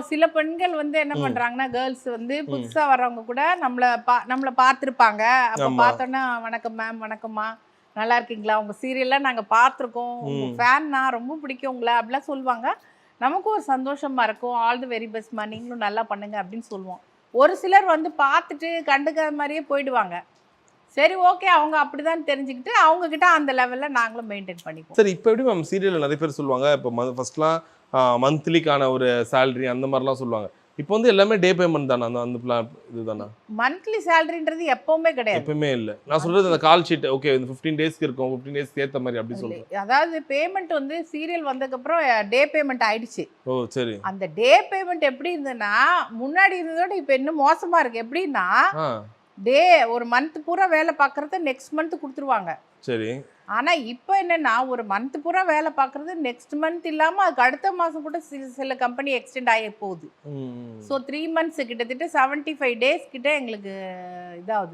சில பெண்கள் வந்து என்ன பண்றாங்கன்னா கேர்ள்ஸ் வந்து புதுசா வர்றவங்க கூட நம்மள பார்த்துருப்பாங்க. அப்ப பார்த்தோன்னா வணக்கம் மேம், வணக்கம்மா, நல்லா இருக்கீங்களா, உங்க சீரியல்லாம் நாங்க பார்த்துருக்கோம், உங்க ஃபேன்னா, ரொம்ப பிடிக்கும் உங்களை அப்படிலாம் சொல்லுவாங்க. நமக்கும் ஒரு சந்தோஷமா இருக்கும். ஆல் தி வெரி பெஸ்ட்மா, நீங்களும் நல்லா பண்ணுங்க அப்படின்னு சொல்லுவோம். ஒரு சிலர் வந்து பார்த்துட்டு கண்டுக்காத மாதிரியே போயிடுவாங்க. சரி, ஓகே, அவங்க அப்படிதான் தெரிஞ்சுக்கிட்டு அவங்க கிட்ட அந்த லெவல்ல நாங்களும் மெயின்டைன் பண்ணிப்போம். சரி, இப்போ எப்படி மேம் சீரியல்ல நிறைய பேர் சொல்லுவாங்க, இப்போ ஃபர்ஸ்ட்லாம் மந்த்லிக்கான ஒரு சேலரி அந்த மாதிரிலாம் சொல்லுவாங்க. இப்போ வந்து எல்லாமே டே பேமெண்ட் தானே? அந்த பிளான் இதுதானா? மந்த்லி சேலரின்றது எப்பவுமே கிடையாது. எப்பவுமே இல்லை. நான் சொல்றது அந்த கால் ஷீட், ஓகே, இந்த 15 டேஸ்க்கு இருக்கும், 15 டேஸ்க்கு ஏற்ற மாதிரி அப்படி சொல்றேன். அதாவது பேமெண்ட் வந்து சீரியல் வந்ததுக்கப்புறம் டே பேமெண்ட் ஆயிடுச்சு. ஓ சரி. அந்த டே பேமெண்ட் எப்படி இருந்ததுன்னா முன்னாடி இருந்ததோட இப்போ இன்னும் மோசமா இருக்கு. எப்படின்னா டே ஒரு மந்த் பூரா வேலை பார்க்கறத நெக்ஸ்ட் மந்த் கொடுத்துருவாங்க. சரி. ஆனா இப்போ என்னன்னா ஒரு மந்த் பூரா வேலை பார்க்கறது நெக்ஸ்ட் மந்த் இல்லாம அதுக்கு அடுத்த மாசம் கூட சில கம்பெனி எக்ஸ்டெண்ட் ஆகி போகுது. ஸோ 3 months கிட்டத்தட்ட 75 days கிட்ட எங்களுக்கு இதாகுது.